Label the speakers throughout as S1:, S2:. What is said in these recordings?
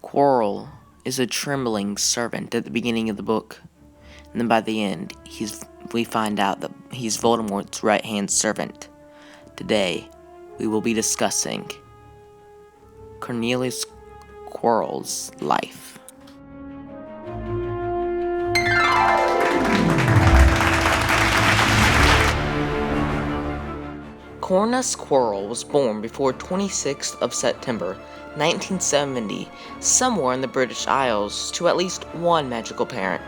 S1: Quirrell is a trembling servant at the beginning of the book, and then by the end, we find out that he's Voldemort's right-hand servant. Today, we will be discussing Quirinus Quirrell's life. Quirinus Quirrell was born before 26th of September 1970 somewhere in the British Isles to at least one magical parent.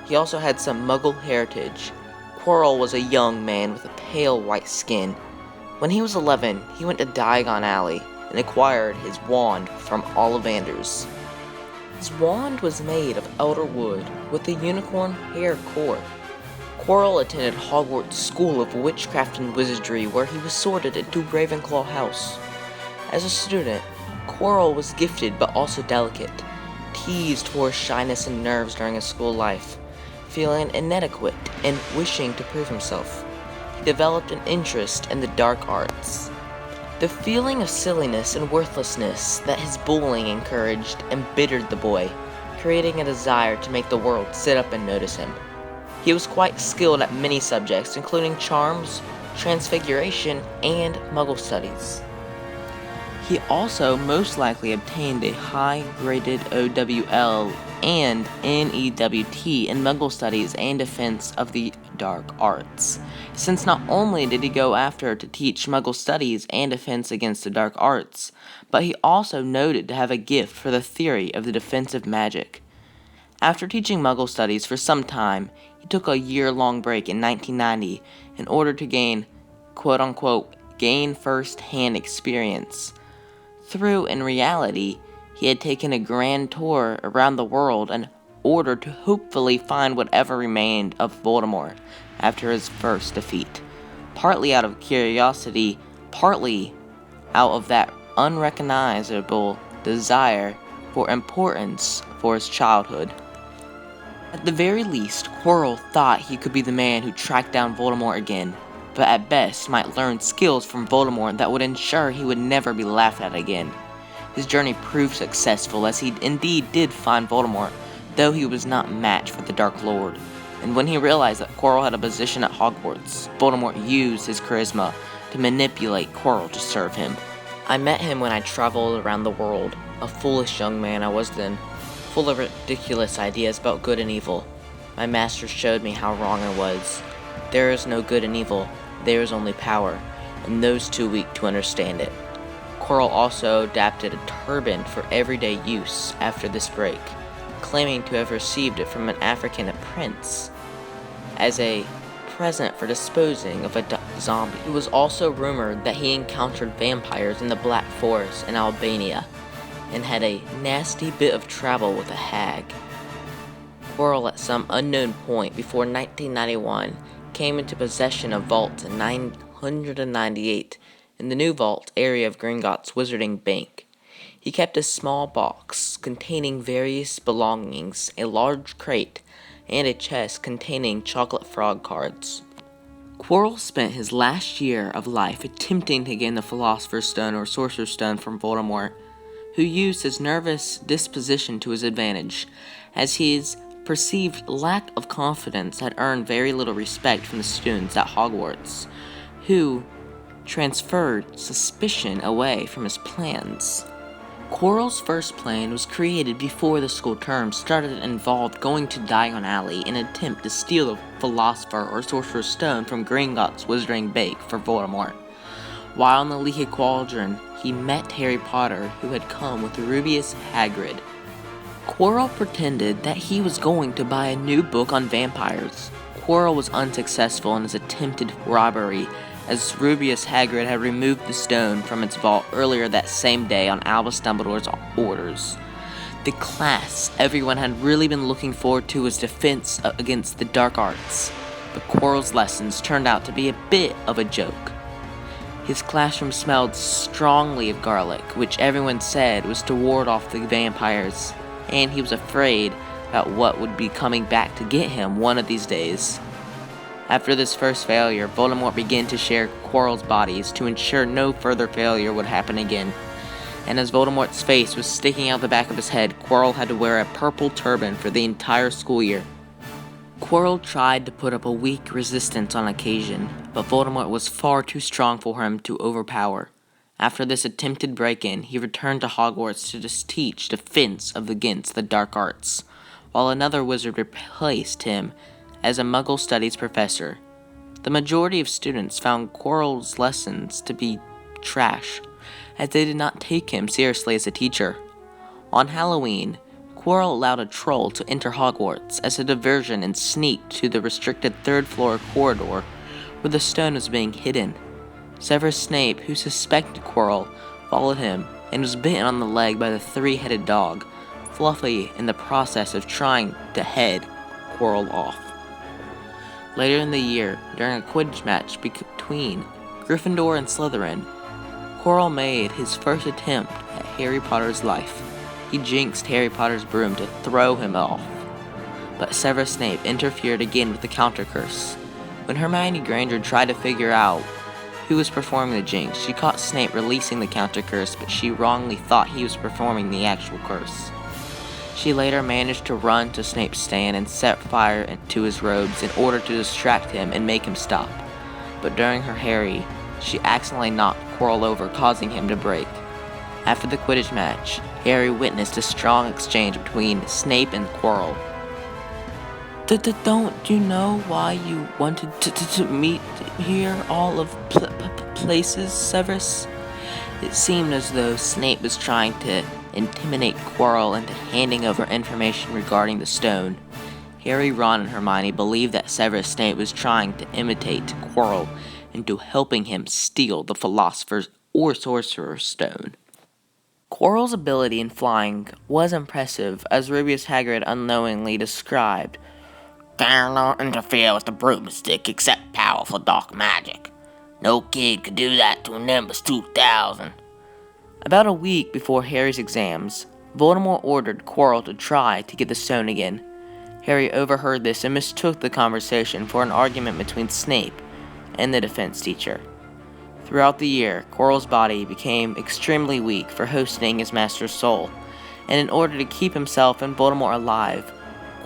S1: He also had some Muggle heritage. Quirrell was a young man with a pale white skin. When he was 11, he went to Diagon Alley and acquired his wand from Ollivanders. His wand was made of elder wood with a unicorn hair core. Quirrell attended Hogwarts School of Witchcraft and Wizardry, where he was sorted into Ravenclaw House. As a student, Quirrell was gifted but also delicate, teased for his shyness and nerves during his school life, feeling inadequate and wishing to prove himself. He developed an interest in the dark arts. The feeling of silliness and worthlessness that his bullying encouraged embittered the boy, creating a desire to make the world sit up and notice him. He was quite skilled at many subjects, including charms, transfiguration, and Muggle studies. He also most likely obtained a high-graded OWL and NEWT in Muggle studies and defense of the dark arts, since not only did he go after to teach Muggle studies and defense against the dark arts, but he also noted to have a gift for the theory of the defense of magic. After teaching Muggle studies for some time, he took a year-long break in 1990 in order to gain, quote-unquote, gain first-hand experience. In reality, he had taken a grand tour around the world in order to hopefully find whatever remained of Voldemort after his first defeat, partly out of curiosity, partly out of that unrecognizable desire for importance for his childhood. At the very least, Quirrell thought he could be the man who tracked down Voldemort again, but at best might learn skills from Voldemort that would ensure he would never be laughed at again. His journey proved successful, as he indeed did find Voldemort, though he was not matched for the Dark Lord. And when he realized that Quirrell had a position at Hogwarts, Voldemort used his charisma to manipulate Quirrell to serve him. I met him when I traveled around the world, a foolish young man I was then, full of ridiculous ideas about good and evil. My master showed me how wrong I was. There is no good and evil, there is only power, and those too weak to understand it. Quirrell also adapted a turban for everyday use after this break, claiming to have received it from an African prince as a present for disposing of a zombie. It was also rumored that he encountered vampires in the Black Forest in Albania, and had a nasty bit of trouble with a hag. Quirrell, at some unknown point before 1991, came into possession of Vault 998 in the new Vault area of Gringotts Wizarding Bank. He kept a small box containing various belongings, a large crate, and a chest containing chocolate frog cards. Quirrell spent his last year of life attempting to gain the Philosopher's Stone or Sorcerer's Stone from Voldemort, who used his nervous disposition to his advantage, as his perceived lack of confidence had earned very little respect from the students at Hogwarts, who transferred suspicion away from his plans. Quirrell's first plan was created before the school term started and involved going to Diagon Alley in an attempt to steal the Philosopher or Sorcerer's Stone from Gringotts Wizarding Bank for Voldemort. While in the Leaky Cauldron, he met Harry Potter, who had come with Rubeus Hagrid. Quirrell pretended that he was going to buy a new book on vampires. Quirrell was unsuccessful in his attempted robbery, as Rubeus Hagrid had removed the stone from its vault earlier that same day on Albus Dumbledore's orders. The class everyone had really been looking forward to was defense against the dark arts, but Quirrell's lessons turned out to be a bit of a joke. His classroom smelled strongly of garlic, which everyone said was to ward off the vampires, and he was afraid about what would be coming back to get him one of these days. After this first failure, Voldemort began to share Quirrell's bodies to ensure no further failure would happen again. and as Voldemort's face was sticking out the back of his head, Quirrell had to wear a purple turban for the entire school year. Quirrell tried to put up a weak resistance on occasion, but Voldemort was far too strong for him to overpower. After this attempted break-in, he returned to Hogwarts to teach defense against the dark arts, while another wizard replaced him as a Muggle studies professor. The majority of students found Quirrell's lessons to be trash, as they did not take him seriously as a teacher. On Halloween, Quirrell allowed a troll to enter Hogwarts as a diversion and sneaked to the restricted third-floor corridor where the stone was being hidden. Severus Snape, who suspected Quirrell, followed him and was bitten on the leg by the three-headed dog, Fluffy, in the process of trying to head Quirrell off. Later in the year, during a Quidditch match between Gryffindor and Slytherin, Quirrell made his first attempt at Harry Potter's life. He jinxed Harry Potter's broom to throw him off, but Severus Snape interfered again with the counter curse. When Hermione Granger tried to figure out who was performing the jinx, she caught Snape releasing the counter curse, but she wrongly thought he was performing the actual curse. She later managed to run to Snape's stand and set fire to his robes in order to distract him and make him stop. But during her Harry, she accidentally knocked Quirrell over, causing him to break. After the Quidditch match, Harry witnessed a strong exchange between Snape and Quirrell. Don't you know why you wanted to meet here, all of places, Severus? It seemed as though Snape was trying to intimidate Quirrell into handing over information regarding the stone. Harry, Ron, and Hermione believed that Severus Snape was trying to imitate Quirrell into helping him steal the Philosopher's or Sorcerer's Stone. Quirrell's ability in flying was impressive, as Rubeus Hagrid unknowingly described.
S2: "Dare not interfere with the broomstick except powerful dark magic. No kid could do that to a Nimbus 2000.
S1: About a week before Harry's exams, Voldemort ordered Quirrell to try to get the stone again. Harry overheard this and mistook the conversation for an argument between Snape and the defense teacher. Throughout the year, Quirrell's body became extremely weak for hosting his master's soul, and in order to keep himself and Voldemort alive,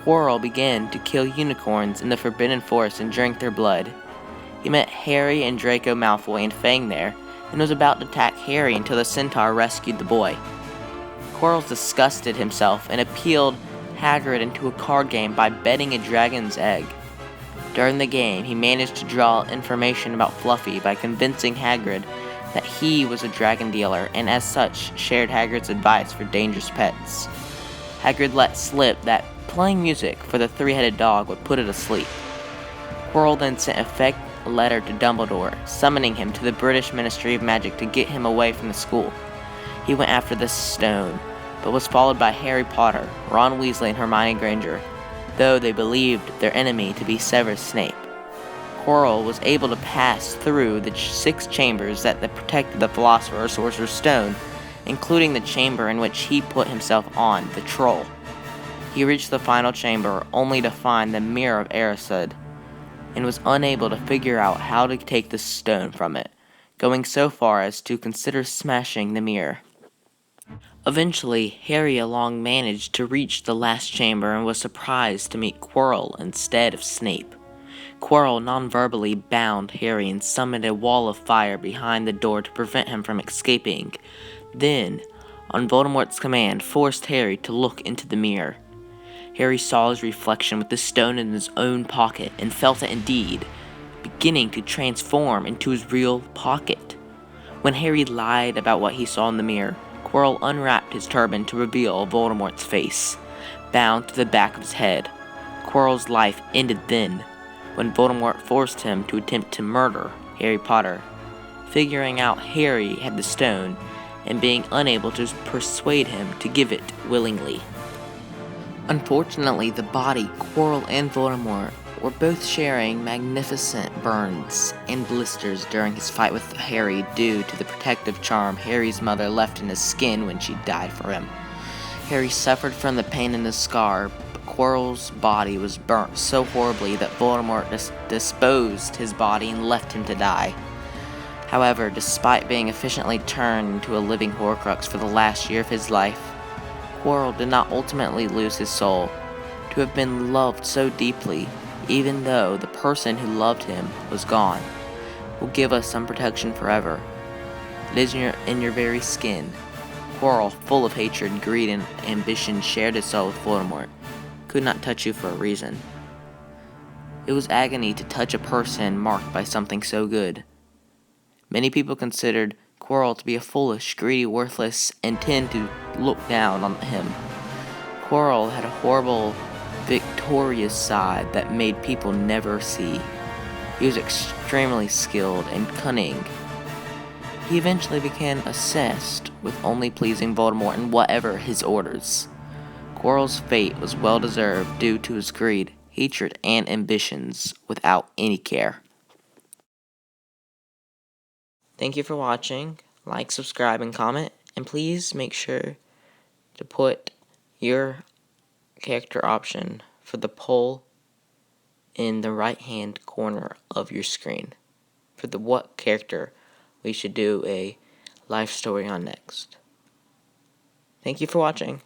S1: Quirrell began to kill unicorns in the Forbidden Forest and drink their blood. He met Harry and Draco Malfoy and Fang there, and was about to attack Harry until the centaur rescued the boy. Quirrell disgusted himself and appealed Hagrid into a card game by betting a dragon's egg. During the game, he managed to draw information about Fluffy by convincing Hagrid that he was a dragon dealer, and as such, shared Hagrid's advice for dangerous pets. Hagrid let slip that playing music for the three-headed dog would put it asleep. Quirrell then sent a fake letter to Dumbledore, summoning him to the British Ministry of Magic to get him away from the school. He went after the stone, but was followed by Harry Potter, Ron Weasley, and Hermione Granger, though they believed their enemy to be Severus Snape. Quirrell was able to pass through the 6 chambers that protected the Philosopher's or Sorcerer's Stone, including the chamber in which he put himself on, the Troll. He reached the final chamber only to find the Mirror of Erised, and was unable to figure out how to take the stone from it, going so far as to consider smashing the mirror. Eventually, Harry alone managed to reach the last chamber and was surprised to meet Quirrell instead of Snape. Quirrell non-verbally bound Harry and summoned a wall of fire behind the door to prevent him from escaping. Then, on Voldemort's command, forced Harry to look into the mirror. Harry saw his reflection with the stone in his own pocket and felt it indeed beginning to transform into his real pocket. When Harry lied about what he saw in the mirror, Quirrell unwrapped his turban to reveal Voldemort's face, bound to the back of his head. Quirrell's life ended then, when Voldemort forced him to attempt to murder Harry Potter. Figuring out Harry had the stone, and being unable to persuade him to give it willingly. Unfortunately, the body, Quirrell, and Voldemort were both sharing magnificent burns and blisters during his fight with Harry due to the protective charm Harry's mother left in his skin when she died for him. Harry suffered from the pain and the scar, but Quirrell's body was burnt so horribly that Voldemort disposed his body and left him to die. However, despite being efficiently turned into a living Horcrux for the last year of his life, Quirrell did not ultimately lose his soul. To have been loved so deeply, even though the person who loved him was gone, will give us some protection forever. It is in your very skin. Quirrell, full of hatred, greed, and ambition, shared his soul with Voldemort. Could not touch you for a reason. It was agony to touch a person marked by something so good. Many people considered Quirrell to be a foolish, greedy, worthless, and tend to look down on him. Quirrell had a horrible, victorious side that made people never see. He was extremely skilled and cunning. He eventually became obsessed with only pleasing Voldemort and whatever his orders. Quirrell's fate was well deserved due to his greed, hatred, and ambitions without any care. Thank you for watching. Like, subscribe, and comment. And please make sure to put your character option for the poll in the right hand corner of your screen for the what character we should do a life story on next. Thank you for watching.